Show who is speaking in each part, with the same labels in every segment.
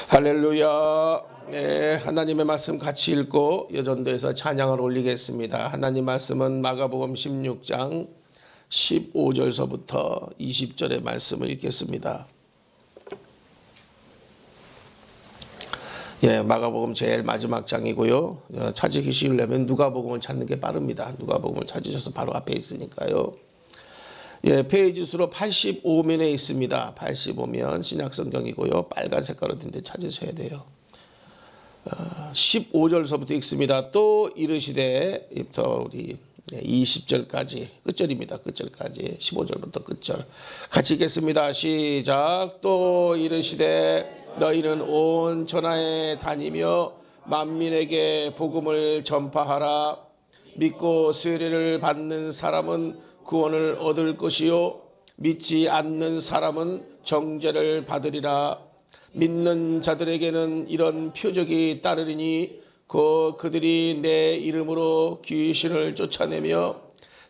Speaker 1: 할렐루야. 네, 하나님의 말씀 같이 읽고 여전도에서 찬양을 올리겠습니다. 하나님 말씀은 마가복음 16장 15절서부터 20절의 말씀을 읽겠습니다. 예, 마가복음 제일 마지막 장이고요. 찾으기 쉬우려면 누가복음을 찾는 게 빠릅니다. 누가복음을 찾으셔서 바로 앞에 있으니까요. 예, 페이지 수로 85면에 있습니다. 85면 신약성경이고요. 빨간 색깔로 된 데 찾으셔야 돼요. 15절서부터 읽습니다. 또 이르시되 우리 20절까지 끝절입니다. 끝절까지 15절부터 끝절 같이 읽겠습니다. 시작. 또 이르시되 너희는 온 천하에 다니며 만민에게 복음을 전파하라. 믿고 세례를 받는 사람은 구원을 얻을 것이요 믿지 않는 사람은 정죄를 받으리라. 믿는 자들에게는 이런 표적이 따르리니 그들이 내 이름으로 귀신을 쫓아내며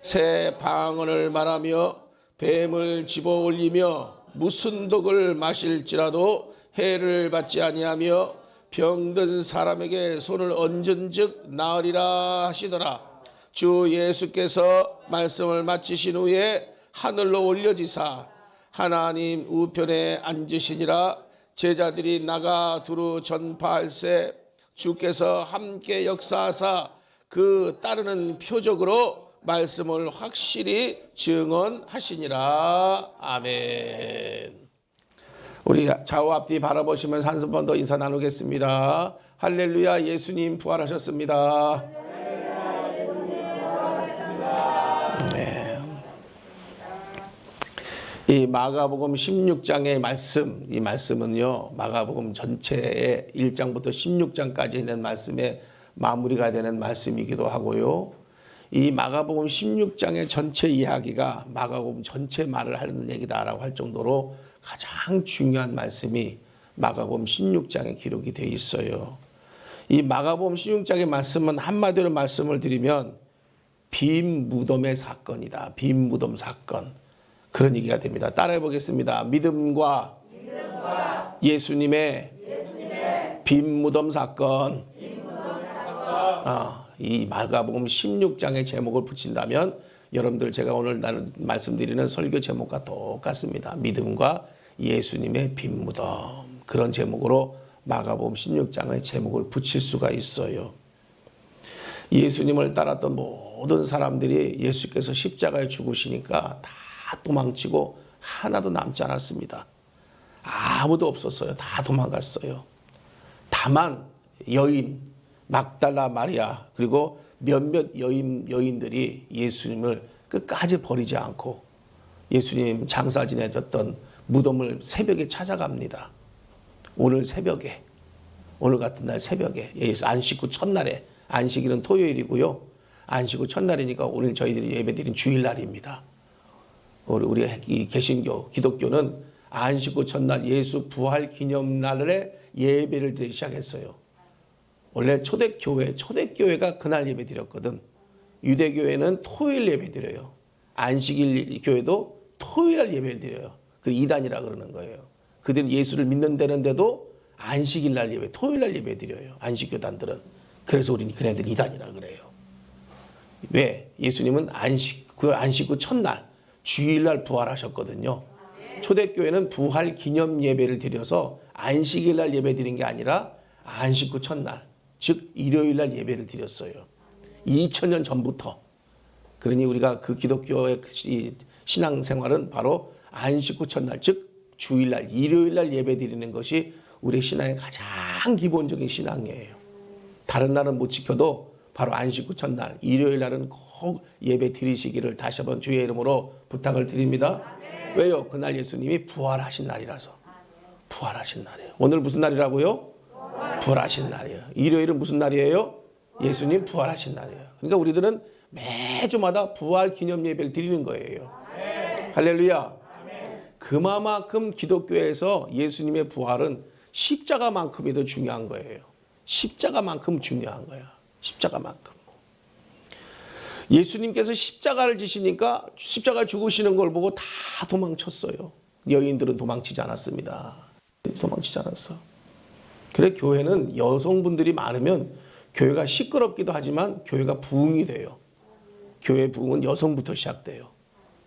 Speaker 1: 새 방언을 말하며 뱀을 집어 올리며 무슨 독을 마실지라도 해를 받지 아니하며 병든 사람에게 손을 얹은즉 나으리라 하시더라. 주 예수께서 말씀을 마치신 후에 하늘로 올려지사 하나님 우편에 앉으시니라. 제자들이 나가 두루 전파할세 주께서 함께 역사하사 그 따르는 표적으로 말씀을 확실히 증언하시니라. 아멘. 우리 좌우 앞뒤 바라보시면서 한 번 더 인사 나누겠습니다. 할렐루야. 예수님 부활하셨습니다. 이 마가복음 16장의 말씀, 이 말씀은요, 마가복음 전체의 1장부터 16장까지 있는 말씀의 마무리가 되는 말씀이기도 하고요. 이 마가복음 16장의 전체 이야기가 마가복음 전체 말을 하는 얘기다라고 할 정도로 가장 중요한 말씀이 마가복음 16장에 기록이 되어 있어요. 이 마가복음 16장의 말씀은 한마디로 말씀을 드리면 빈 무덤의 사건이다. 빈 무덤 사건. 그런 얘기가 됩니다. 따라해 보겠습니다. 믿음과 예수님의 빈 무덤 사건. 이 마가복음 16장의 제목을 붙인다면 여러분들 제가 오늘 말씀드리는 설교 제목과 똑같습니다. 믿음과 예수님의 빈 무덤. 그런 제목으로 마가복음 16장의 제목을 붙일 수가 있어요. 예수님을 따랐던 모든 사람들이 예수께서 십자가에 죽으시니까 다 도망치고 하나도 남지 않았습니다. 아무도 없었어요. 다 도망갔어요. 다만 여인 막달라 마리아 그리고 몇몇 여인들이 예수님을 끝까지 버리지 않고 예수님 장사 지내셨던 무덤을 새벽에 찾아갑니다. 오늘 새벽에, 오늘 같은 날 새벽에, 안식 후 첫날에, 안식일은 토요일이고요. 안식 후 첫날이니까 오늘 저희들이 예배드린 주일날입니다. 우리 이 개신교, 기독교는 안식 후 첫날 예수 부활 기념날에 예배를 드리기 시작했어요. 원래 초대교회가 그날 예배 드렸거든. 유대교회는 토요일 예배 드려요. 안식일 교회도 토요일 날 예배를 드려요. 그 이단이라 그러는 거예요. 그들은 예수를 믿는다는데도 안식일 날 예배, 토요일 날 예배 드려요. 안식교단들은. 그래서 우리는 그네들 이단이라 그래요. 왜? 예수님은 안식 후 첫날 주일날 부활하셨거든요. 초대교회는 부활 기념 예배를 드려서 안식일날 예배 드린 게 아니라 안식 후 첫날, 즉 일요일날 예배를 드렸어요. 2000년 전부터. 그러니 우리가 그 기독교의 신앙생활은 바로 안식 후 첫날, 즉 주일날, 일요일날 예배 드리는 것이 우리 신앙의 가장 기본적인 신앙이에요. 다른 날은 못 지켜도 바로 안식 후 첫날, 일요일 날은 꼭 예배 드리시기를 다시 한번 주의 이름으로 부탁을 드립니다. 왜요? 그날 예수님이 부활하신 날이라서. 부활하신 날이에요. 오늘 무슨 날이라고요? 부활하신 날이에요. 일요일은 무슨 날이에요? 예수님 부활하신 날이에요. 그러니까 우리들은 매주마다 부활 기념 예배를 드리는 거예요. 할렐루야. 그만큼 기독교에서 예수님의 부활은 십자가만큼이 더 중요한 거예요. 십자가만큼 중요한 거야. 십자가만큼. 예수님께서 십자가를 지시니까 십자가 죽으시는 걸 보고 다 도망쳤어요. 여인들은 도망치지 않았습니다. 도망치지 않았어. 그래 교회는 여성분들이 많으면 교회가 시끄럽기도 하지만 교회가 부흥이 돼요. 교회 부흥은 여성부터 시작돼요.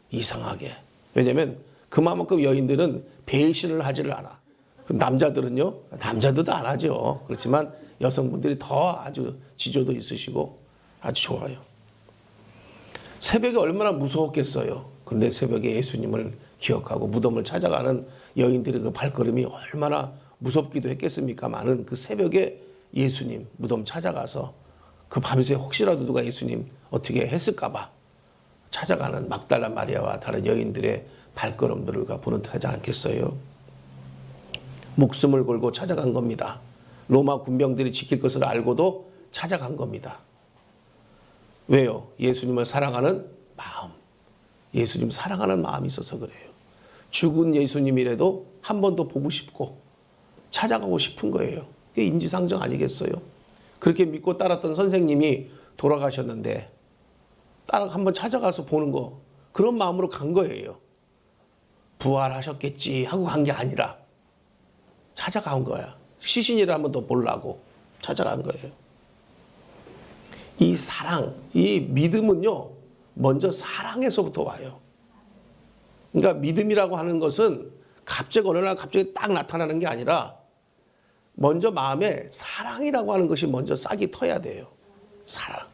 Speaker 1: 이상하게. 왜냐하면 그만큼 여인들은 배신을 하지를 않아. 남자들은요? 남자들도 안 하죠. 그렇지만 여성분들이 더 아주 지조도 있으시고 아주 좋아요. 새벽에 얼마나 무서웠겠어요. 그런데 새벽에 예수님을 기억하고 무덤을 찾아가는 여인들의 그 발걸음이 얼마나 무섭기도 했겠습니까마는 그 새벽에 예수님 무덤 찾아가서 그 밤새 혹시라도 누가 예수님 어떻게 했을까봐 찾아가는 막달라 마리아와 다른 여인들의 발걸음들을 보는 듯하지 않겠어요? 목숨을 걸고 찾아간 겁니다. 로마 군병들이 지킬 것을 알고도 찾아간 겁니다. 왜요? 예수님을 사랑하는 마음. 예수님 사랑하는 마음이 있어서 그래요. 죽은 예수님이라도 한 번 더 보고 싶고 찾아가고 싶은 거예요. 그게 인지상정 아니겠어요? 그렇게 믿고 따랐던 선생님이 돌아가셨는데 한번 찾아가서 보는 거, 그런 마음으로 간 거예요. 부활하셨겠지 하고 간 게 아니라 찾아간 거야. 시신이라 한번 더 보려고 찾아간 거예요. 이 사랑, 이 믿음은요, 먼저 사랑에서부터 와요. 그러니까 믿음이라고 하는 것은 갑자기 어느 날 갑자기 딱 나타나는 게 아니라 먼저 마음에 사랑이라고 하는 것이 먼저 싹이 터야 돼요. 사랑.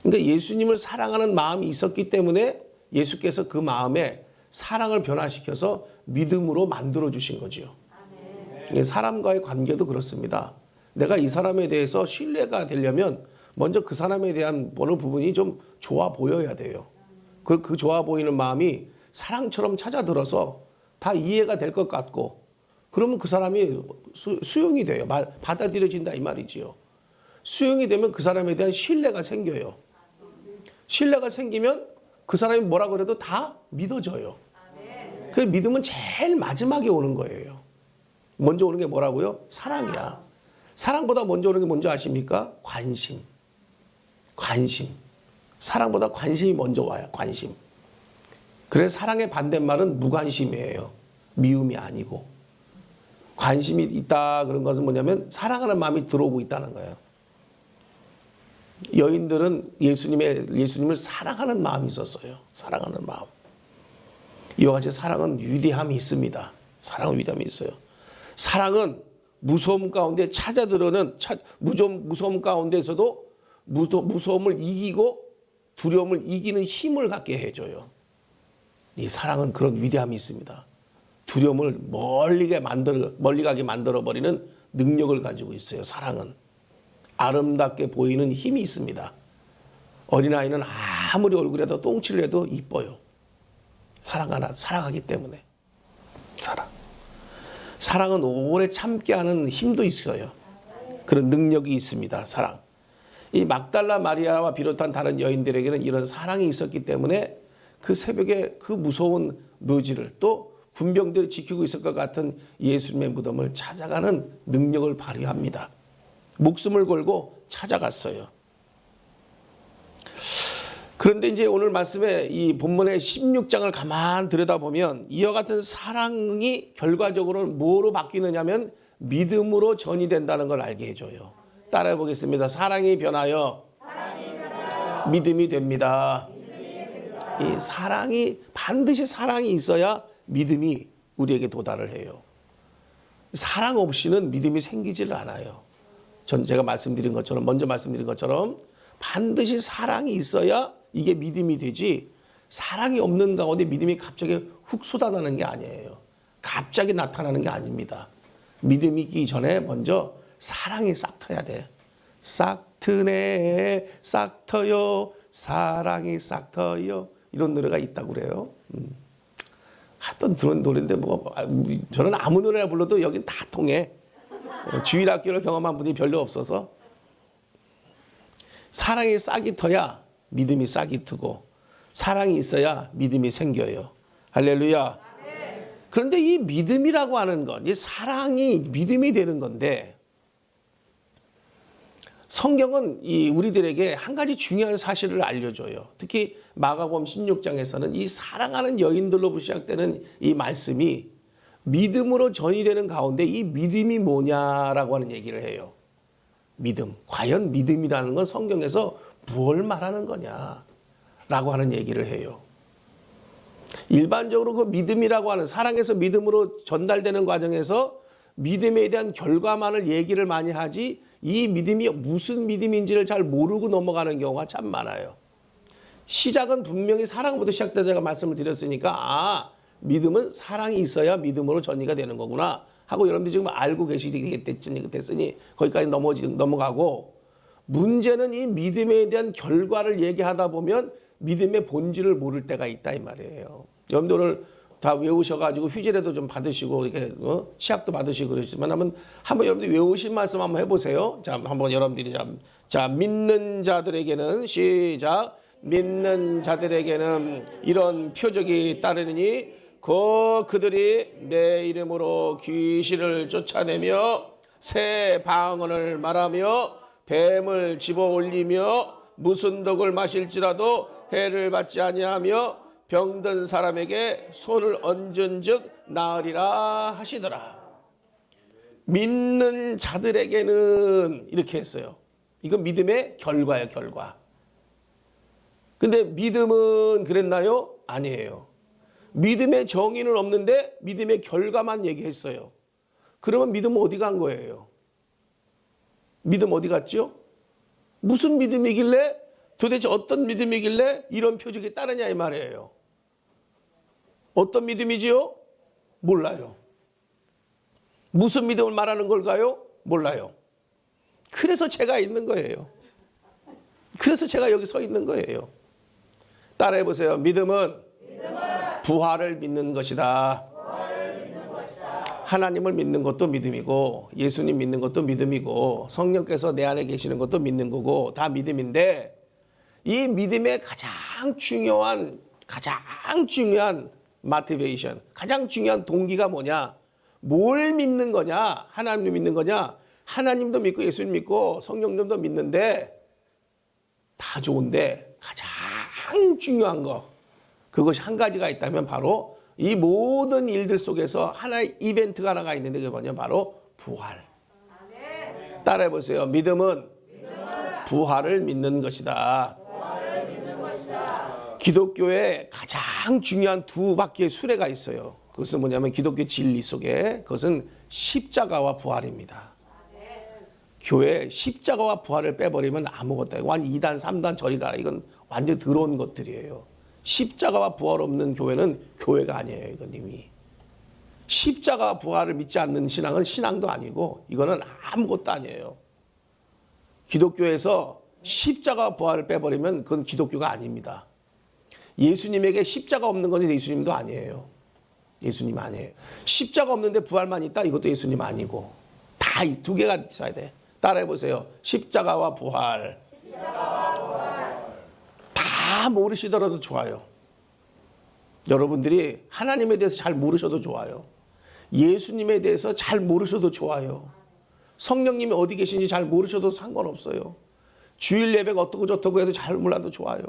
Speaker 1: 그러니까 예수님을 사랑하는 마음이 있었기 때문에 예수께서 그 마음에 사랑을 변화시켜서 믿음으로 만들어 주신 거죠. 사람과의 관계도 그렇습니다. 내가 이 사람에 대해서 신뢰가 되려면 먼저 그 사람에 대한 어느 부분이 좀 좋아 보여야 돼요. 그 좋아 보이는 마음이 사랑처럼 찾아들어서 다 이해가 될 것 같고, 그러면 그 사람이 수용이 돼요. 받아들여진다 이 말이지요. 수용이 되면 그 사람에 대한 신뢰가 생겨요. 신뢰가 생기면 그 사람이 뭐라 그래도 다 믿어져요. 그 믿음은 제일 마지막에 오는 거예요. 먼저 오는 게 뭐라고요? 사랑이야. 사랑보다 먼저 오는 게 뭔지 아십니까? 관심. 사랑보다 관심이 먼저 와요. 관심. 그래서 사랑의 반대말은 무관심이에요. 미움이 아니고. 관심이 있다 그런 것은 뭐냐면 사랑하는 마음이 들어오고 있다는 거예요. 여인들은 예수님을 사랑하는 마음이 있었어요. 사랑하는 마음. 이와 같이 사랑은 위대함이 있습니다. 사랑은 위대함이 있어요. 사랑은 무서움 가운데 찾아들어는 무서움 가운데서도 무서움을 이기고 두려움을 이기는 힘을 갖게 해줘요. 이 사랑은 그런 위대함이 있습니다. 두려움을 멀리 가게 만들어버리는 능력을 가지고 있어요. 사랑은. 아름답게 보이는 힘이 있습니다. 어린아이는 아무리 얼굴에도 똥칠을 해도 이뻐요. 사랑하기 때문에. 사랑은 오래 참게 하는 힘도 있어요. 그런 능력이 있습니다. 사랑. 이 막달라 마리아와 비롯한 다른 여인들에게는 이런 사랑이 있었기 때문에 그 새벽에 그 무서운 묘지를 또 군병들이 지키고 있을 것 같은 예수님의 무덤을 찾아가는 능력을 발휘합니다. 목숨을 걸고 찾아갔어요. 그런데 이제 오늘 말씀에 이 본문의 16장을 가만 들여다보면 이와 같은 사랑이 결과적으로는 뭐로 바뀌느냐면 믿음으로 전이 된다는 걸 알게 해줘요. 따라해 보겠습니다. 사랑이 변하여 믿음이 됩니다. 이 사랑이 반드시 사랑이 있어야 믿음이 우리에게 도달을 해요. 사랑 없이는 믿음이 생기지를 않아요. 제가 먼저 말씀드린 것처럼 반드시 사랑이 있어야 이게 믿음이 되지, 사랑이 없는 가운데 믿음이 갑자기 훅 쏟아나는 게 아니에요. 갑자기 나타나는 게 아닙니다. 믿음이 있기 전에 먼저 사랑이 싹 터야 돼. 싹 트네 싹 터요 사랑이 싹 터요, 이런 노래가 있다고 그래요. 하여튼 들은 노래인데 저는 아무 노래나 불러도 여긴 다 통해. 주일학교를 경험한 분이 별로 없어서. 사랑이 싹이 터야 믿음이 싹이 트고, 사랑이 있어야 믿음이 생겨요. 할렐루야. 그런데 이 믿음이라고 하는 것, 이 사랑이 믿음이 되는 건데, 성경은 우리들에게 한 가지 중요한 사실을 알려줘요. 특히 마가복음 16장에서는 이 사랑하는 여인들로 시작되는 이 말씀이 믿음으로 전이 되는 가운데 이 믿음이 뭐냐라고 하는 얘기를 해요. 믿음. 과연 믿음이라는 건 성경에서 무엇을 말하는 거냐라고 하는 얘기를 해요. 일반적으로 그 믿음이라고 하는 사랑에서 믿음으로 전달되는 과정에서 믿음에 대한 결과만을 얘기를 많이 하지 이 믿음이 무슨 믿음인지를 잘 모르고 넘어가는 경우가 참 많아요. 시작은 분명히 사랑부터 시작되다 제가 말씀을 드렸으니까 믿음은 사랑이 있어야 믿음으로 전이가 되는 거구나 하고 여러분들이 지금 알고 계시겠으니 거기까지 넘어가고 문제는 이 믿음에 대한 결과를 얘기하다 보면 믿음의 본질을 모를 때가 있다 이 말이에요. 여러분들 다 외우셔가지고 휴지라도 좀 받으시고 이렇게 치약도 받으시고 그러시지만 한번 여러분들이 외우신 말씀 한번 해보세요. 자, 한번 여러분들이 자 믿는 자들에게는 시작. 믿는 자들에게는 이런 표적이 따르니 그들이 내 이름으로 귀신을 쫓아내며 새 방언을 말하며 뱀을 집어 올리며 무슨 독을 마실지라도 해를 받지 아니하며 병든 사람에게 손을 얹은즉 나으리라 하시더라. 믿는 자들에게는 이렇게 했어요. 이건 믿음의 결과예요, 결과. 근데 믿음은 그랬나요? 아니에요. 믿음의 정의는 없는데 믿음의 결과만 얘기했어요. 그러면 믿음은 어디 간 거예요? 믿음 어디 갔죠? 무슨 믿음이길래 도대체 어떤 믿음이길래 이런 표적이 따르냐 이 말이에요. 어떤 믿음이지요? 몰라요. 무슨 믿음을 말하는 걸까요? 몰라요. 그래서 제가 있는 거예요. 그래서 제가 여기 서 있는 거예요. 따라해 보세요. 믿음은 부활을 믿는 것이다. 하나님을 믿는 것도 믿음이고 예수님 믿는 것도 믿음이고 성령께서 내 안에 계시는 것도 믿는 거고 다 믿음인데 이 믿음의 가장 중요한 모티베이션, 가장 중요한 동기가 뭐냐? 뭘 믿는 거냐? 하나님을 믿는 거냐? 하나님도 믿고 예수님 믿고 성령님도 믿는데 다 좋은데 가장 중요한 거 그것이 한 가지가 있다면 바로 이 모든 일들 속에서 하나의 이벤트가 하나가 있는데 그게 뭐냐? 바로 부활. 따라해 보세요. 믿음은 부활을 믿는 것이다. 기독교에 가장 중요한 두 바퀴의 수레가 있어요. 그것은 뭐냐면 기독교 진리 속에 그것은 십자가와 부활입니다. 교회 십자가와 부활을 빼버리면 아무것도 아니고 완전 2단 3단 저리 가라 이건 완전 더러운 것들이에요. 십자가와 부활 없는 교회는 교회가 아니에요. 이건 이미 십자가와 부활을 믿지 않는 신앙은 신앙도 아니고 이거는 아무것도 아니에요. 기독교에서 십자가와 부활을 빼버리면 그건 기독교가 아닙니다. 예수님에게 십자가 없는 건 예수님도 아니에요. 예수님 아니에요. 십자가 없는데 부활만 있다? 이것도 예수님 아니고 다 이 두 개가 있어야 돼. 따라해 보세요. 십자가와 부활. 다 모르시더라도 좋아요. 여러분들이 하나님에 대해서 잘 모르셔도 좋아요. 예수님에 대해서 잘 모르셔도 좋아요. 성령님이 어디 계신지 잘 모르셔도 상관없어요. 주일 예배가 어떻고 저떻고 해도 잘 몰라도 좋아요.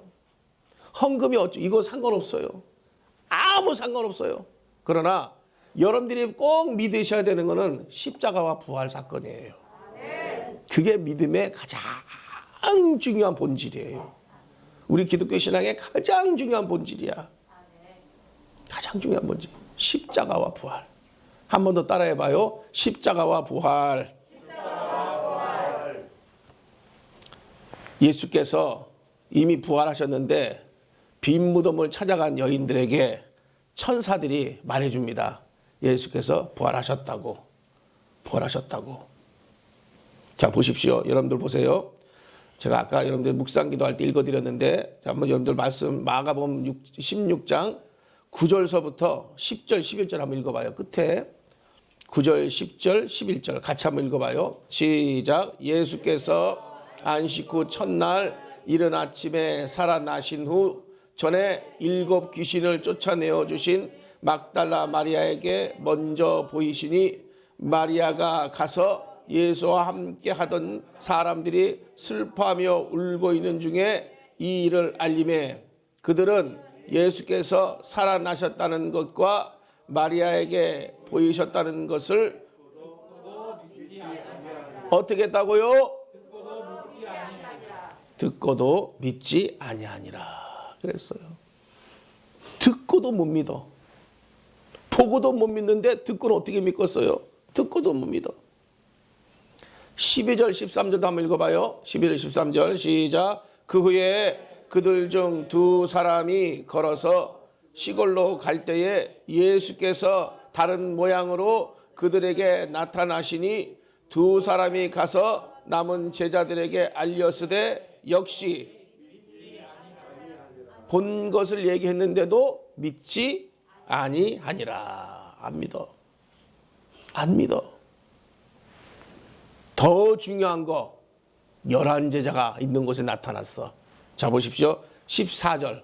Speaker 1: 헌금이 이거 상관없어요. 아무 상관없어요. 그러나 여러분들이 꼭 믿으셔야 되는 것은 십자가와 부활 사건이에요. 그게 믿음의 가장 중요한 본질이에요. 우리 기독교 신앙의 가장 중요한 본질이야. 가장 중요한 본질. 십자가와 부활. 한 번 더 따라해봐요. 십자가와 부활. 예수께서 이미 부활하셨는데 빈 무덤을 찾아간 여인들에게 천사들이 말해줍니다. 예수께서 부활하셨다고. 자, 보십시오. 여러분들 보세요. 제가 아까 여러분들 묵상 기도할 때 읽어드렸는데 한번 여러분들 말씀 마가복음 16장 9절서부터 10절 11절 한번 읽어봐요. 끝에 9절 10절 11절 같이 한번 읽어봐요. 시작. 예수께서 안식 후 첫날 이른 아침에 살아나신 후 전에 7 귀신을 쫓아내어 주신 막달라 마리아에게 먼저 보이시니 마리아가 가서 예수와 함께 하던 사람들이 슬퍼하며 울고 있는 중에 이 일을 알림해 그들은 예수께서 살아나셨다는 것과 마리아에게 보이셨다는 것을 어떻게 했다고요? 듣고도 믿지 아니하니라 그랬어요. 듣고도 못 믿어. 보고도 못 믿는데 듣고는 어떻게 믿겠어요? 듣고도 못 믿어. 12절 13절도 한번 읽어봐요. 11절 13절 시작. 그 후에 그들 중 두 사람이 걸어서 시골로 갈 때에 예수께서 다른 모양으로 그들에게 나타나시니 두 사람이 가서 남은 제자들에게 알렸으되 역시 본 것을 얘기했는데도 믿지 아니하니라. 안 믿어. 안 믿어. 더 중요한 거 11제자가 있는 곳에 나타났어. 자 보십시오. 14절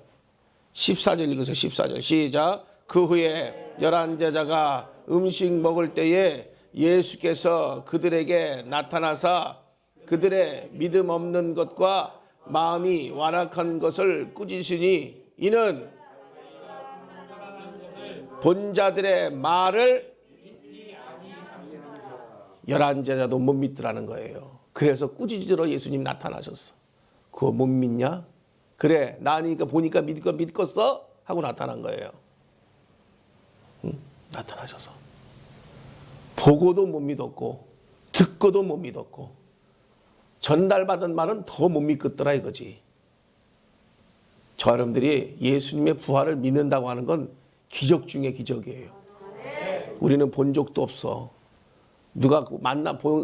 Speaker 1: 읽으세요. 14절 시작. 그 후에 11제자가 음식 먹을 때에 예수께서 그들에게 나타나사 그들의 믿음 없는 것과 마음이 완악한 것을 꾸짖으니 이는 본 자들의 말을 11제자도 못 믿더라는 거예요. 그래서 꾸짖으러 예수님 나타나셨어. 그거 못 믿냐? 그래 나니까 보니까 믿겠어? 하고 나타난 거예요. 응? 나타나셔서 보고도 못 믿었고 듣고도 못 믿었고 전달받은 말은 더 못 믿겠더라 이거지. 저 여러분들이 예수님의 부활을 믿는다고 하는 건 기적 중에 기적이에요. 우리는 본 적도 없어. 누가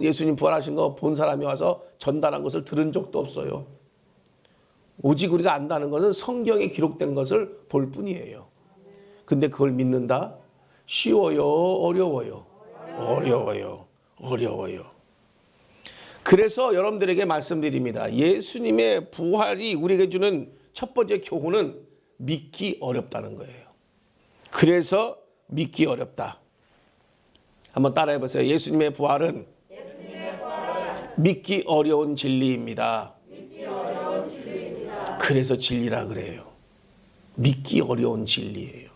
Speaker 1: 예수님 부활하신 거 본 사람이 와서 전달한 것을 들은 적도 없어요. 오직 우리가 안다는 것은 성경에 기록된 것을 볼 뿐이에요. 근데 그걸 믿는다? 쉬워요? 어려워요? 어려워요. 그래서 여러분들에게 말씀드립니다. 예수님의 부활이 우리에게 주는 첫 번째 교훈은 믿기 어렵다는 거예요. 그래서 믿기 어렵다. 한번 따라해 보세요. 예수님의 부활은 믿기 어려운 진리입니다. 그래서 진리라 그래요. 믿기 어려운 진리예요.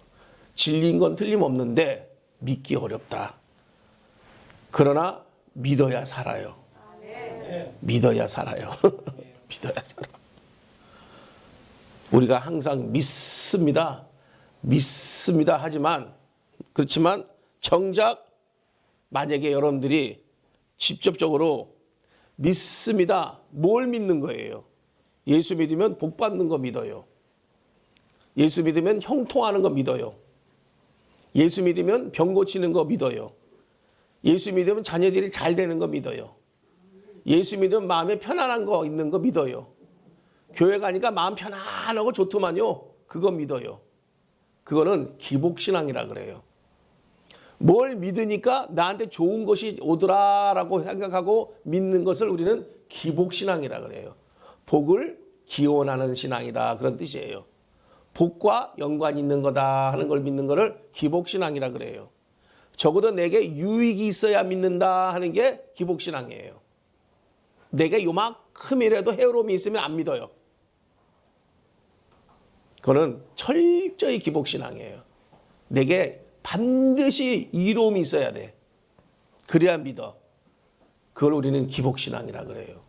Speaker 1: 진리인 건 틀림없는데 믿기 어렵다. 그러나 믿어야 살아요. 믿어야 살아요. 믿어야 살아. 우리가 항상 믿습니다. 하지만 그렇지만 정작 만약에 여러분들이 직접적으로 믿습니다. 뭘 믿는 거예요? 예수 믿으면 복 받는 거 믿어요. 예수 믿으면 형통하는 거 믿어요. 예수 믿으면 병 고치는 거 믿어요. 예수 믿으면 자녀들이 잘 되는 거 믿어요. 예수 믿으면 마음에 편안한 거 있는 거 믿어요. 교회 가니까 마음 편안하고 좋더만요. 그거 믿어요. 그거는 기복신앙이라 그래요. 뭘 믿으니까 나한테 좋은 것이 오더라라고 생각하고 믿는 것을 우리는 기복신앙이라 그래요. 복을 기원하는 신앙이다 그런 뜻이에요. 복과 연관이 있는 거다 하는 걸 믿는 거를 기복신앙이라 그래요. 적어도 내게 유익이 있어야 믿는다 하는 게 기복신앙이에요. 내게 요만큼이라도 해로움이 있으면 안 믿어요. 그거는 철저히 기복신앙이에요. 내게 반드시 이로움이 있어야 돼. 그래야 믿어. 그걸 우리는 기복신앙이라 그래요.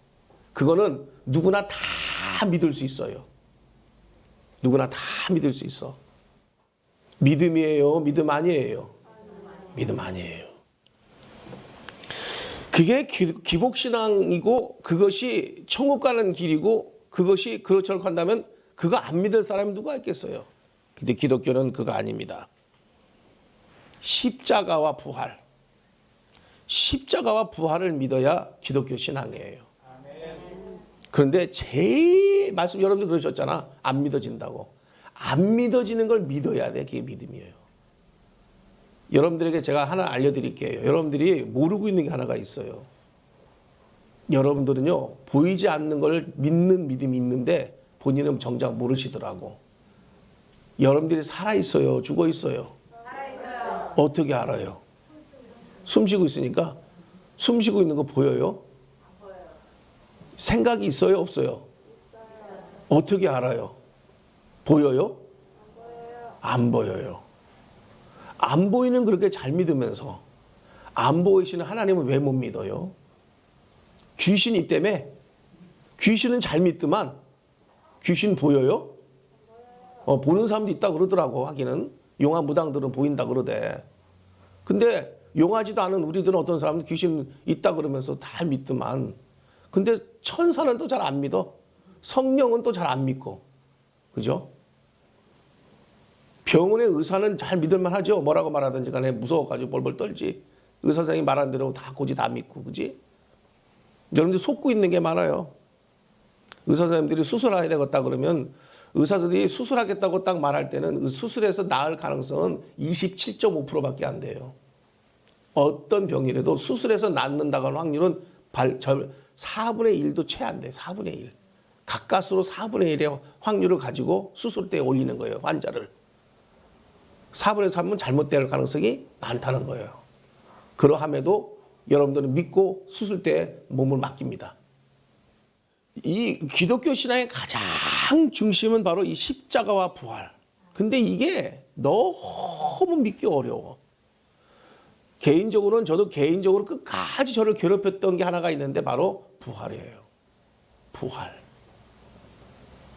Speaker 1: 그거는 누구나 다 믿을 수 있어요. 누구나 다 믿을 수 있어. 믿음이에요? 믿음 아니에요? 믿음 아니에요. 그게 기복신앙이고 그것이 천국 가는 길이고 그것이 그렇게 한다면 그거 안 믿을 사람이 누가 있겠어요? 근데 기독교는 그거 아닙니다. 십자가와 부활. 십자가와 부활을 믿어야 기독교 신앙이에요. 그런데 제일 말씀 여러분들 그러셨잖아. 안 믿어진다고. 안 믿어지는 걸 믿어야 돼. 그게 믿음이에요. 여러분들에게 제가 하나 알려드릴게요. 여러분들이 모르고 있는 게 하나가 있어요. 여러분들은요. 보이지 않는 걸 믿는 믿음이 있는데 본인은 정작 모르시더라고. 여러분들이 살아있어요? 죽어있어요? 살아있어요. 어떻게 알아요? 숨 쉬고 있으니까. 숨 쉬고 있는 거 보여요? 안 보여요. 생각이 있어요? 없어요? 있어요. 어떻게 알아요? 보여요? 안 보여요. 안 보여요. 안 보이는 그렇게 잘 믿으면서 안 보이시는 하나님은 왜 못 믿어요? 귀신이 때문에. 귀신은 잘 믿더만 귀신 보여요? 보는 사람도 있다 그러더라고. 하기는 용화 무당들은 보인다 그러대. 근데 용하지도 않은 우리들은 어떤 사람은 귀신 있다 그러면서 다 믿더만. 근데 천사는 또 잘 안 믿어. 성령은 또 잘 안 믿고. 그죠? 병원의 의사는 잘 믿을만 하죠. 뭐라고 말하든지 간에 무서워가지고 벌벌 떨지. 의사 선생님이 말한 대로 다 고지 다 믿고. 그지? 여러분들 속고 있는 게 많아요. 의사 선생님들이 수술해야 되겠다 그러면 의사들이 수술하겠다고 딱 말할 때는 수술해서 나을 가능성은 27.5%밖에 안 돼요. 어떤 병이라도 수술해서 낫는다고 하는 확률은 4분의 1도 채 안 돼요. 4분의 1. 가까스로 4분의 1의 확률을 가지고 수술대에 올리는 거예요. 환자를. 4분의 3은 잘못될 가능성이 많다는 거예요. 그러함에도 여러분들은 믿고 수술대에 몸을 맡깁니다. 이 기독교 신앙의 가장 중심은 바로 이 십자가와 부활. 근데 이게 너무 믿기 어려워. 저도 개인적으로 끝까지 저를 괴롭혔던 게 하나가 있는데 바로 부활이에요. 부활.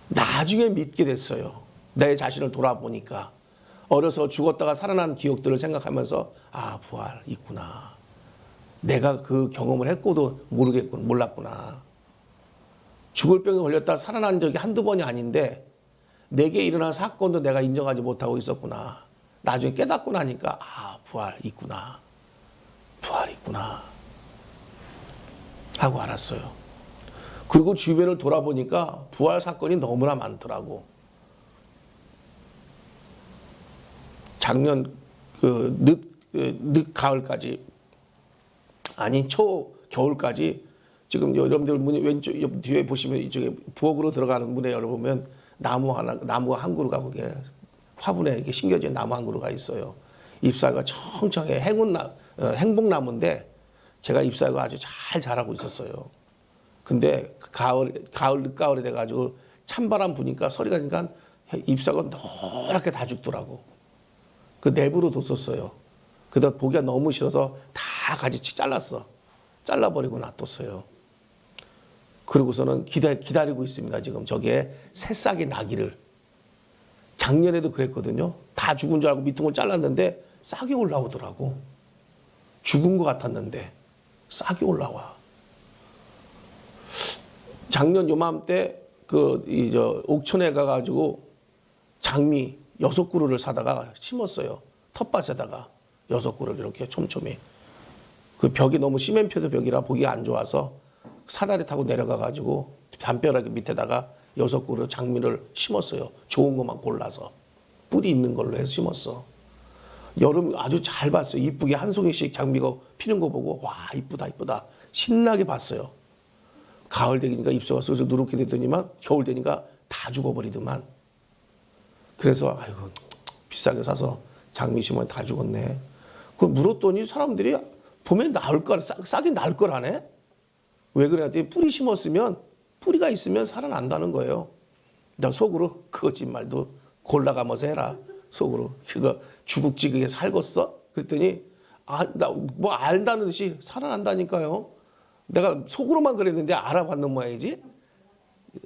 Speaker 1: 나중에 믿게 됐어요. 내 자신을 돌아보니까. 어려서 죽었다가 살아난 기억들을 생각하면서 부활 있구나. 내가 그 경험을 했고도 몰랐구나. 죽을 병에 걸렸다 살아난 적이 한두 번이 아닌데 내게 일어난 사건도 내가 인정하지 못하고 있었구나. 나중에 깨닫고 나니까 부활 있구나. 부활 있구나. 하고 알았어요. 그리고 주변을 돌아보니까 부활 사건이 너무나 많더라고. 작년 늦 가을까지 아니 초 겨울까지 지금 여러분들 문 왼쪽 뒤에 보시면 이쪽에 부엌으로 들어가는 문에 열어보면 나무가 한 그루가 거기에 화분에 이렇게 심겨진 나무 한 그루가 있어요. 잎사귀가 청청해 행복나무인데 제가 잎사귀가 아주 잘 자라고 있었어요. 근데 늦가을이 돼가지고 찬바람 부니까 소리가 나니까 잎사귀가 노랗게 다 죽더라고. 그 내부로 뒀었어요. 그러다 보기가 너무 싫어서 다 가지치 잘라버리고 놔뒀어요. 그러고서는 기다리고 있습니다. 지금 저게 새싹이 나기를. 작년에도 그랬거든요. 다 죽은 줄 알고 밑둥을 잘랐는데 싹이 올라오더라고. 죽은 것 같았는데 싹이 올라와. 작년 요맘때 옥천에 가가지고 장미 6그루를 사다가 심었어요. 텃밭에다가 6그루를 이렇게 촘촘히. 그 벽이 너무 시멘트 벽이라 보기가 안 좋아서 사다리 타고 내려가가지고 담벼락 밑에다가 6그루 장미를 심었어요. 좋은 것만 골라서. 뿌리 있는 걸로 해서 심었어. 여름 아주 잘 봤어요. 이쁘게 한 송이씩 장미가 피는 거 보고 와 이쁘다 이쁘다 신나게 봤어요. 가을 되니까 잎사가 슬슬 누렇게 됐더니만 겨울 되니까 다 죽어버리더만. 그래서 아이고 비싸게 사서 장미 심으면 다 죽었네. 그 물었더니 사람들이 보면 나을 걸 싹이 나을 걸 하네. 왜 그랬더니 뿌리 심었으면 뿌리가 있으면 살아난다는 거예요. 나 속으로 거짓말도 골라가면서 해라. 속으로 그거 주국지 그게 살겄어? 그랬더니 나 뭐 안다는 듯이 살아난다니까요. 내가 속으로만 그랬는데 알아봤는 모양이지.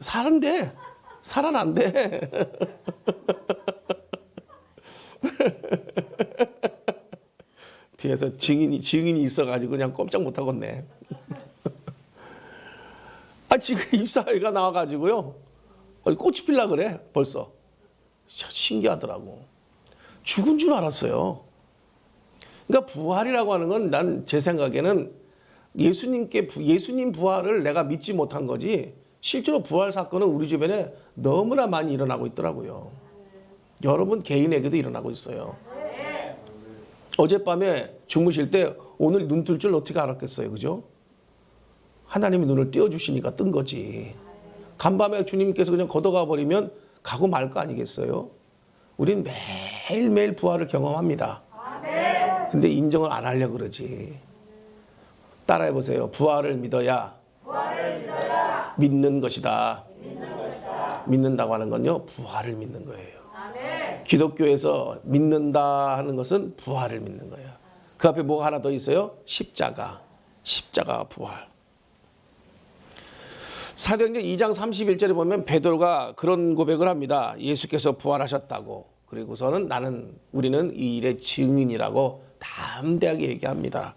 Speaker 1: 사는데 살아난대. 뒤에서 증인이 있어가지고 그냥 꼼짝 못하겠네. 지금 잎사귀가 나와가지고요. 꽃이 필라 그래 벌써. 신기하더라고. 죽은 줄 알았어요. 그러니까 부활이라고 하는 건 난 제 생각에는 예수님 부활을 내가 믿지 못한 거지 실제로 부활 사건은 우리 주변에 너무나 많이 일어나고 있더라고요. 여러분 개인에게도 일어나고 있어요. 어젯밤에 주무실 때 오늘 눈 뜰 줄 어떻게 알았겠어요. 그죠? 하나님이 눈을 띄워주시니까 뜬 거지. 간밤에 주님께서 그냥 걷어가 버리면 가고 말 거 아니겠어요? 우린 매일매일 부활을 경험합니다. 근데 인정을 안 하려고 그러지. 따라해보세요. 부활을 믿어야 믿는 것이다. 믿는다고 하는 건요, 부활을 믿는 거예요. 기독교에서 믿는다 하는 것은 부활을 믿는 거예요. 그 앞에 뭐가 하나 더 있어요? 십자가 부활. 사도행전 2장 31절에 보면 베드로가 그런 고백을 합니다. 예수께서 부활하셨다고. 그리고서는 우리는 이 일의 증인이라고 담대하게 얘기합니다.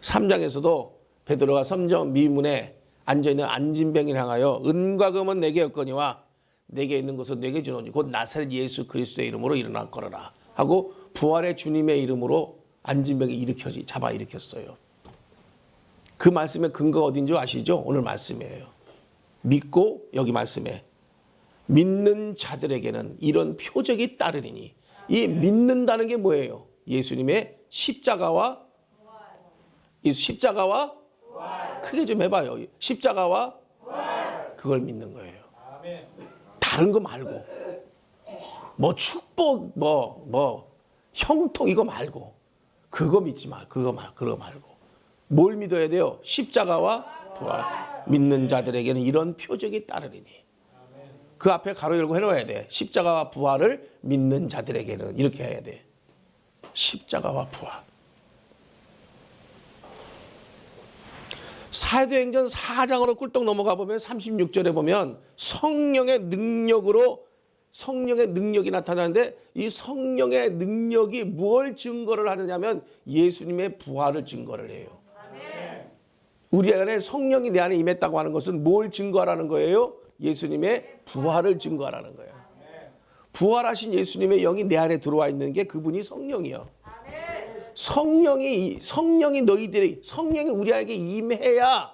Speaker 1: 3장에서도 베드로가 성전 미문에 앉아있는 안진뱅이를 향하여 은과 금은 내게 없거니와 내게 있는 것은 내게 주노니 곧 나사렛 예수 그리스도의 이름으로 일어나 걸어라 하고 부활의 주님의 이름으로 안진뱅이 잡아 일으켰어요. 그 말씀의 근거가 어딘지 아시죠? 오늘 말씀이에요. 믿고 여기 말씀에 믿는 자들에게는 이런 표적이 따르리니, 이 믿는다는 게 뭐예요? 예수님의 십자가와 크게 좀 해봐요. 십자가와 그걸 믿는 거예요. 다른 거 말고 뭐 축복 뭐 형통 이거 말고 그거 믿지 마. 그거 말고 뭘 믿어야 돼요? 십자가와 부활. 믿는 자들에게는 이런 표적이 따르리니. 그 앞에 가로 열고 해놓아야 돼. 십자가와 부활을 믿는 자들에게는 이렇게 해야 돼. 십자가와 부활. 사도행전 4장으로 꿀떡 넘어가 보면 36절에 보면 성령의 능력이 나타나는데, 이 성령의 능력이 뭘 증거를 하느냐면 예수님의 부활을 증거를 해요. 우리 안에 성령이 내 안에 임했다고 하는 것은 뭘 증거하라는 거예요? 예수님의 부활을 증거하라는 거예요. 부활하신 예수님의 영이 내 안에 들어와 있는 게 그분이 성령이요. 성령이 우리 안에 임해야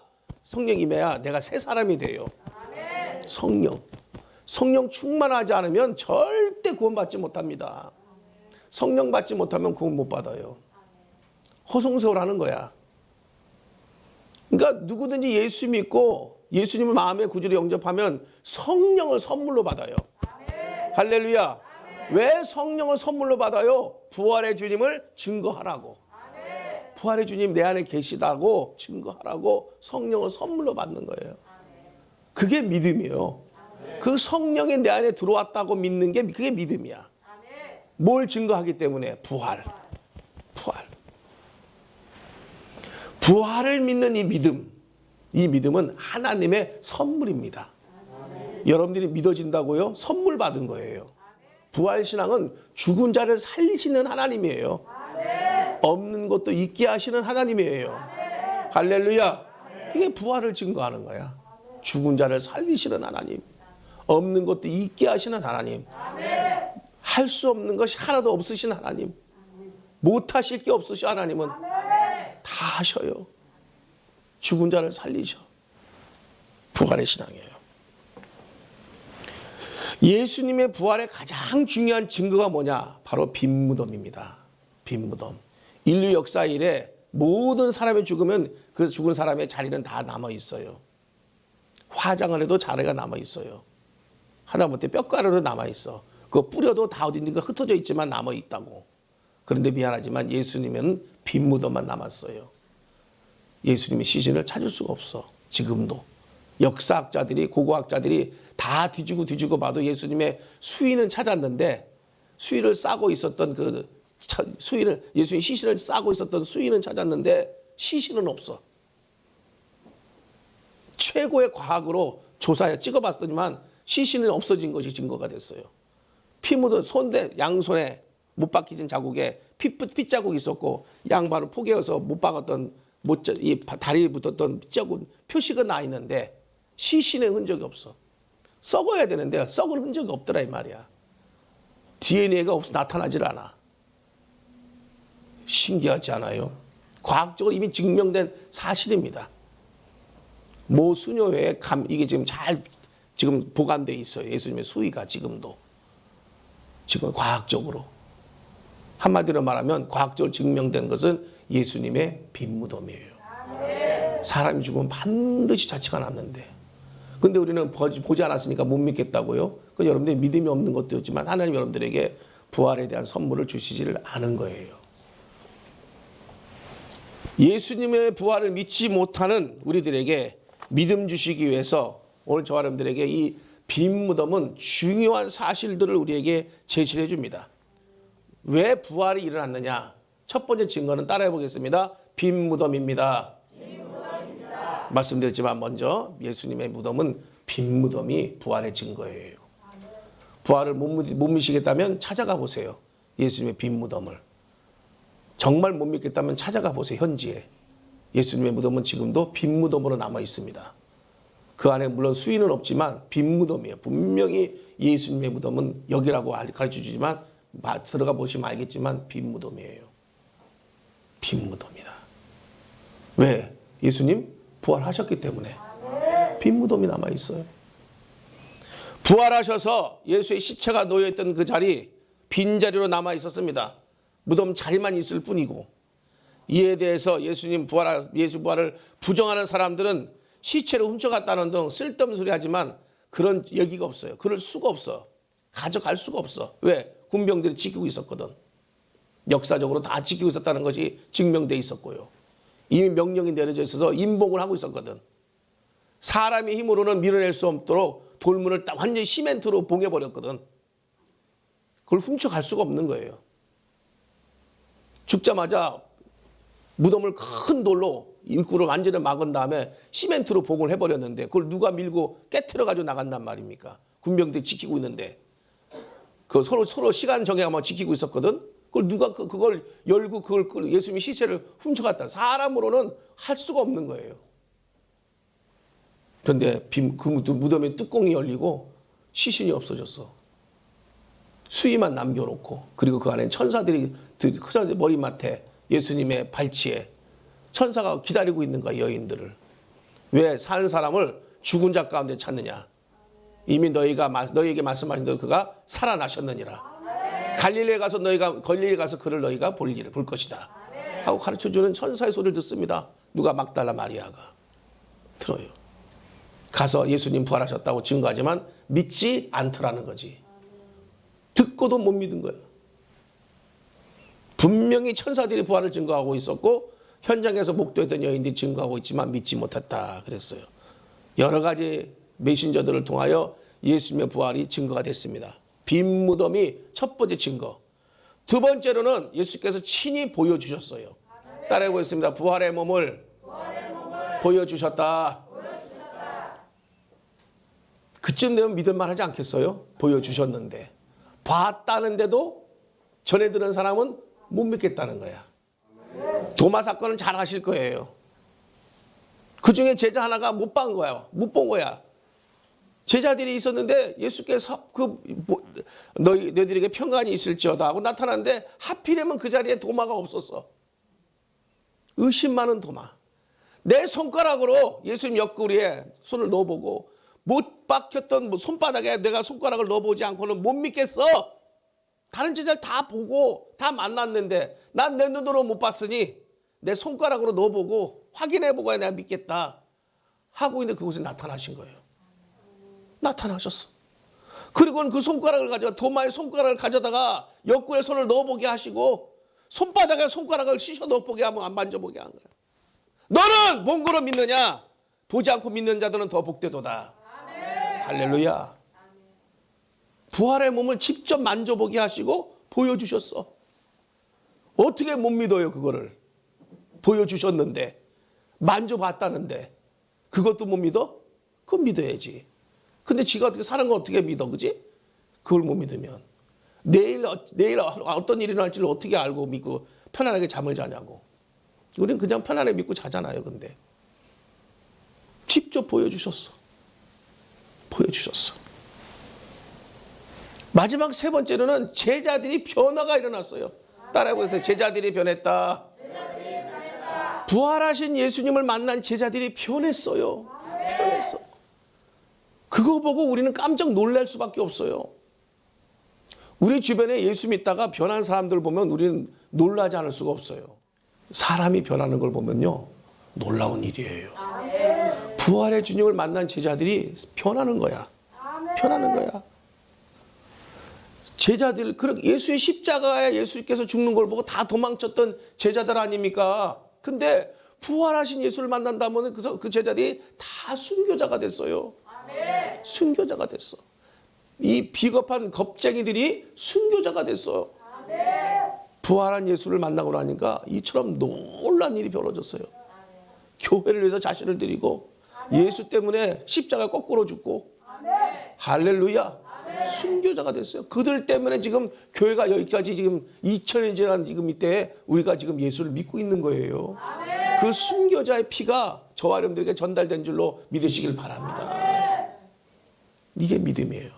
Speaker 1: 내가 새 사람이 돼요. 성령 충만하지 않으면 절대 구원받지 못합니다. 성령 받지 못하면 구원 못 받아요. 허송세월하는 거야. 그러니까 누구든지 예수 믿고 예수님을 마음의 구주로 영접하면 성령을 선물로 받아요. 할렐루야. 왜 성령을 선물로 받아요? 부활의 주님을 증거하라고. 부활의 주님 내 안에 계시다고 증거하라고 성령을 선물로 받는 거예요. 그게 믿음이에요. 그 성령이 내 안에 들어왔다고 믿는 게 그게 믿음이야. 뭘 증거하기 때문에? 부활. 부활을 믿는 이 믿음은 하나님의 선물입니다. 여러분들이 믿어진다고요? 선물 받은 거예요. 부활신앙은 죽은 자를 살리시는 하나님이에요. 없는 것도 있게 하시는 하나님이에요. 할렐루야. 그게 부활을 증거하는 거야. 죽은 자를 살리시는 하나님, 없는 것도 있게 하시는 하나님, 할 수 없는 것이 하나도 없으신 하나님, 못하실 게 없으신 하나님은 다 하셔요. 죽은 자를 살리셔. 부활의 신앙이에요. 예수님의 부활의 가장 중요한 증거가 뭐냐? 바로 빈무덤입니다. 빈무덤. 인류 역사 이래 모든 사람이 죽으면 그 죽은 사람의 자리는 다 남아 있어요. 화장을 해도 자리가 남아 있어요. 하다못해 뼈가루로 남아 있어. 그거 뿌려도 다 어딘가 흩어져 있지만 남아 있다고. 그런데 미안하지만 예수님은 빈무덤만 남았어요. 예수님의 시신을 찾을 수가 없어. 지금도 역사학자들이, 고고학자들이 다 뒤지고 봐도 예수님의 수위는 찾았는데, 수위를 싸고 있었던 예수님 시신을 싸고 있었던 수위는 찾았는데 시신은 없어. 최고의 과학으로 조사해 찍어봤더니만 시신은 없어진 것이 증거가 됐어요. 피 묻은 양손에 못 박히진 자국에 핏자국이 있었고, 양발을 포개어서 못 박았던 이 다리에 붙었던 핏자국 표시가 나 있는데 시신의 흔적이 없어. 썩어야 되는데 썩은 흔적이 없더라 이 말이야. DNA가 없어 나타나질 않아. 신기하지 않아요? 과학적으로 이미 증명된 사실입니다. 모 수녀회에 이게 지금 보관돼 있어요. 예수님의 수위가 지금 과학적으로. 한마디로 말하면 과학적으로 증명된 것은 예수님의 빈무덤이에요. 사람이 죽으면 반드시 자취가 남는데, 근데 우리는 보지 않았으니까 못 믿겠다고요? 그 여러분들이 믿음이 없는 것도 있지만 하나님 여러분들에게 부활에 대한 선물을 주시지를 않은 거예요. 예수님의 부활을 믿지 못하는 우리들에게 믿음 주시기 위해서 오늘 저와 여러분들에게 이 빈 무덤은 중요한 사실들을 우리에게 제시해 줍니다. 왜 부활이 일어났느냐? 첫 번째 증거는 따라해 보겠습니다. 빈 무덤입니다. 말씀드렸지만 먼저 예수님의 무덤은 빈 무덤이 부활의 증거예요. 부활을 못 믿으시겠다면 찾아가 보세요. 예수님의 빈 무덤을. 정말 못 믿겠다면 찾아가 보세요. 현지에. 예수님의 무덤은 지금도 빈 무덤으로 남아 있습니다. 그 안에 물론 수위는 없지만 빈 무덤이에요. 분명히 예수님의 무덤은 여기라고 가르쳐 주지만 들어가 보시면 알겠지만 빈 무덤이에요. 빈 무덤이다. 왜? 예수님 부활하셨기 때문에 빈 무덤이 남아 있어요. 부활하셔서 예수의 시체가 놓여있던 그 자리 빈자리로 남아 있었습니다. 무덤 자리만 있을 뿐이고, 이에 대해서 예수 부활을 부정하는 사람들은 시체를 훔쳐갔다는 등 쓸데없는 소리 하지만 그런 얘기가 없어요. 그럴 수가 없어. 가져갈 수가 없어. 왜? 군병들이 지키고 있었거든. 역사적으로 다 지키고 있었다는 것이 증명돼 있었고요. 이미 명령이 내려져 있어서 임봉을 하고 있었거든. 사람의 힘으로는 밀어낼 수 없도록 돌문을 딱 완전히 시멘트로 봉해버렸거든. 그걸 훔쳐갈 수가 없는 거예요. 죽자마자 무덤을 큰 돌로 입구를 완전히 막은 다음에 시멘트로 봉을 해버렸는데 그걸 누가 밀고 깨트려가지고 나간단 말입니까? 군병들이 지키고 있는데 그 서로 시간 정해가면 지키고 있었거든. 그걸 누가 그걸 열고 그걸 예수님이 시체를 훔쳐갔다. 사람으로는 할 수가 없는 거예요. 그런데 그 무덤의 뚜껑이 열리고 시신이 없어졌어. 수위만 남겨놓고, 그리고 그 안에 천사들이 머리맡에 예수님의 발치에 천사가 기다리고 있는 거야, 여인들을. 왜 사는 사람을 죽은 자 가운데 찾느냐? 이미 너희에게 말씀하신 대로 그가 살아나셨느니라. 갈릴리에 가서 그를 너희가 볼 것이다. 하고 가르쳐주는 천사의 소리를 듣습니다. 누가? 막달라 마리아가 들어요. 가서 예수님 부활하셨다고 증거하지만 믿지 않더라는 거지. 듣고도 못 믿은 거예요. 분명히 천사들이 부활을 증거하고 있었고 현장에서 목도했던 여인들이 증거하고 있지만 믿지 못했다 그랬어요. 여러 가지 메신저들을 통하여 예수님의 부활이 증거가 됐습니다. 빈 무덤이 첫 번째 증거. 두 번째로는 예수께서 친히 보여주셨어요. 따라해 보겠습니다. 부활의 몸을 보여주셨다. 그쯤 되면 믿을만 하지 않겠어요? 보여주셨는데. 봤다는데도 전해 들은 사람은 못 믿겠다는 거야. 도마 사건은 잘 아실 거예요. 그 중에 제자 하나가 못 본 거야. 제자들이 있었는데 예수께서 너희들에게 평안이 있을지어다 하고 나타났는데 하필이면 그 자리에 도마가 없었어. 의심 많은 도마. 내 손가락으로 예수님 옆구리에 손을 넣어보고 못 박혔던 손바닥에 내가 손가락을 넣어보지 않고는 못 믿겠어. 다른 제자를 다 보고 다 만났는데 난 내 눈으로 못 봤으니 내 손가락으로 넣어보고 확인해보고 내가 믿겠다 하고 있는데 그곳에 나타나신 거예요. 나타나셨어. 그리고는 그 손가락을 도마의 손가락을 가져다가 옆구리에 손을 넣어보게 하시고 손바닥에 손가락을 씻어 넣어보게 하면 안 만져보게 한 거야. 너는 뭔고로 믿느냐? 보지 않고 믿는 자들은 더 복되도다. 아멘. 할렐루야. 부활의 몸을 직접 만져보게 하시고 보여주셨어. 어떻게 못 믿어요, 그거를? 보여주셨는데, 만져봤다는데, 그것도 못 믿어? 그건 믿어야지. 근데 지가 어떻게 사는 걸 어떻게 믿어, 그지? 그걸 못 믿으면. 내일 어떤 일이 날지를 어떻게 알고 믿고 편안하게 잠을 자냐고. 우리는 그냥 편안하게 믿고 자잖아요, 근데. 직접 보여주셨어. 보여주셨어. 마지막 세 번째로는 제자들이 변화가 일어났어요. 따라해보세요. 제자들이 변했다. 부활하신 예수님을 만난 제자들이 변했어요. 변했어. 그거 보고 우리는 깜짝 놀랄 수밖에 없어요. 우리 주변에 예수 믿다가 변한 사람들 보면 우리는 놀라지 않을 수가 없어요. 사람이 변하는 걸 보면요, 놀라운 일이에요. 부활의 주님을 만난 제자들이 변하는 거야. 변하는 거야. 제자들, 예수의 십자가에 예수께서 죽는 걸 보고 다 도망쳤던 제자들 아닙니까? 근데 부활하신 예수를 만난다면 그 제자들이 다 순교자가 됐어요. 순교자가 됐어. 이 비겁한 겁쟁이들이 순교자가 됐어요. 부활한 예수를 만나고 나니까 이처럼 놀란 일이 벌어졌어요. 교회를 위해서 자신을 드리고 예수 때문에 십자가 거꾸로 죽고 할렐루야. 순교자가 됐어요. 그들 때문에 지금 교회가 여기까지 지금 2000년 지난 지금 이때 우리가 지금 예수를 믿고 있는 거예요. 그 순교자의 피가 저와 여러분들에게 전달된 줄로 믿으시길 바랍니다. 이게 믿음이에요.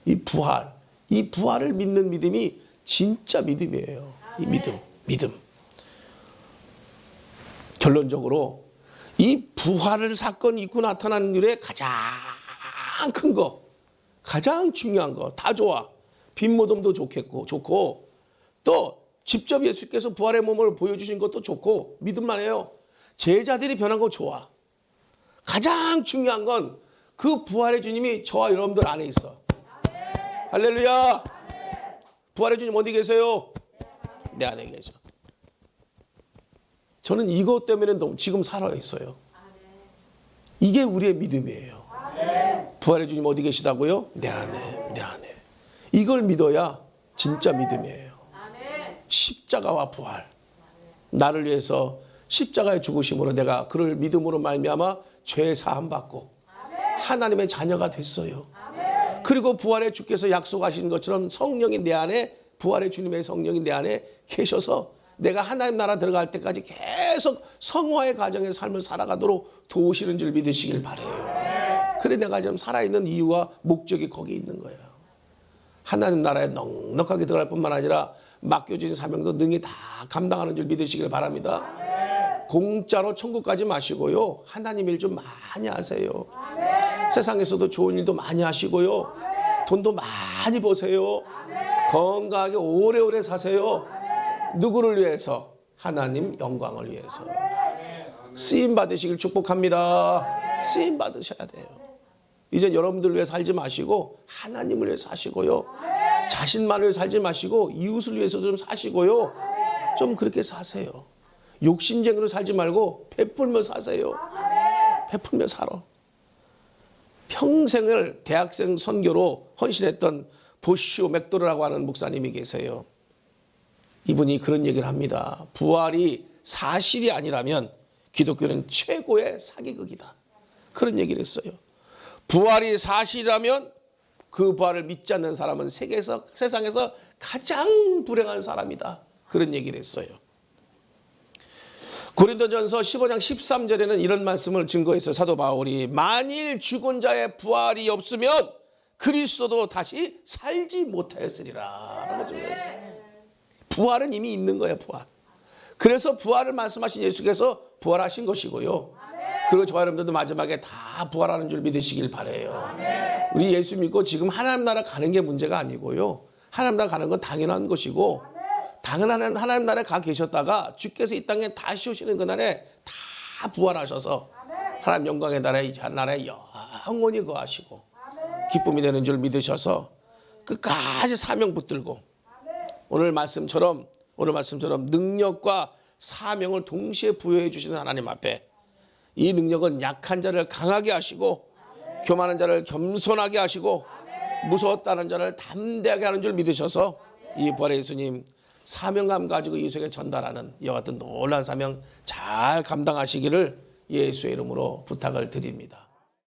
Speaker 1: 이 부활을 믿는 믿음이 진짜 믿음이에요. 이 믿음. 결론적으로 이 부활을 사건이 있고 나타난 일의 가장 큰 거, 가장 중요한 거 다 좋아. 빈모둠도 좋고 또 직접 예수께서 부활의 몸을 보여주신 것도 좋고 믿음만 해요. 제자들이 변한 거 좋아. 가장 중요한 건 그 부활의 주님이 저와 여러분들 안에 있어. 할렐루야. 부활의 주님 어디 계세요? 내 안에 계셔. 저는 이것 때문에 지금 살아있어요. 이게 우리의 믿음이에요. 부활의 주님 어디 계시다고요? 내 안에. 이걸 믿어야 진짜 믿음이에요. 십자가와 부활. 나를 위해서 십자가의 죽으심으로 내가 그를 믿음으로 말미암아 죄 사함 받고 하나님의 자녀가 됐어요. 그리고 부활의 주께서 약속하신 것처럼 성령이 내 안에, 부활의 주님의 성령이 내 안에 계셔서 내가 하나님 나라 들어갈 때까지 계속 성화의 가정의 삶을 살아가도록 도우시는 줄 믿으시길 바라요. 그래 내가 지금 살아있는 이유와 목적이 거기 있는 거예요. 하나님 나라에 넉넉하게 들어갈 뿐만 아니라 맡겨진 사명도 능히 다 감당하는 줄 믿으시길 바랍니다. 공짜로 천국 가지 마시고요. 하나님 일 좀 많이 하세요. 세상에서도 좋은 일도 많이 하시고요. 돈도 많이 버세요. 건강하게 오래오래 사세요. 누구를 위해서? 하나님 영광을 위해서. 쓰임 받으시길 축복합니다. 쓰임 받으셔야 돼요. 이제 여러분들 위해 살지 마시고 하나님을 위해 사시고요. 자신만을 살지 마시고 이웃을 위해서 좀 사시고요. 좀 그렇게 사세요. 욕심쟁이로 살지 말고 베풀며 사세요. 베풀며 살아. 평생을 대학생 선교로 헌신했던 보슈 맥도르라고 하는 목사님이 계세요. 이분이 그런 얘기를 합니다. 부활이 사실이 아니라면 기독교는 최고의 사기극이다. 그런 얘기를 했어요. 부활이 사실이라면 그 부활을 믿지 않는 사람은 세상에서 가장 불행한 사람이다. 그런 얘기를 했어요. 고린도전서 15장 13절에는 이런 말씀을 증거했어요. 사도 바울이 만일 죽은 자의 부활이 없으면 그리스도도 다시 살지 못하였으리라 라고 증거했어요. 부활은 이미 있는 거예요. 부활. 그래서 부활을 말씀하신 예수께서 부활하신 것이고요. 그리고 저와 여러분들도 마지막에 다 부활하는 줄 믿으시길 바라요. 우리 예수 믿고 지금 하나님 나라 가는 게 문제가 아니고요. 하나님 나라 가는 건 당연한 것이고 당연한 하나님 나라에 가 계셨다가 주께서 이 땅에 다시 오시는 그날에 다 부활하셔서 하나님 영광의 나라에 영원히 거하시고 기쁨이 되는 줄 믿으셔서 끝까지 사명 붙들고 오늘 말씀처럼 능력과 사명을 동시에 부여해 주시는 하나님 앞에 이 능력은 약한 자를 강하게 하시고 교만한 자를 겸손하게 하시고 무서웠다는 자를 담대하게 하는 줄 믿으셔서 이 부활의 예수님 사명감 가지고 이 세상에 전달하는 이와 같은 놀라운 사명 잘 감당하시기를 예수의 이름으로 부탁을 드립니다.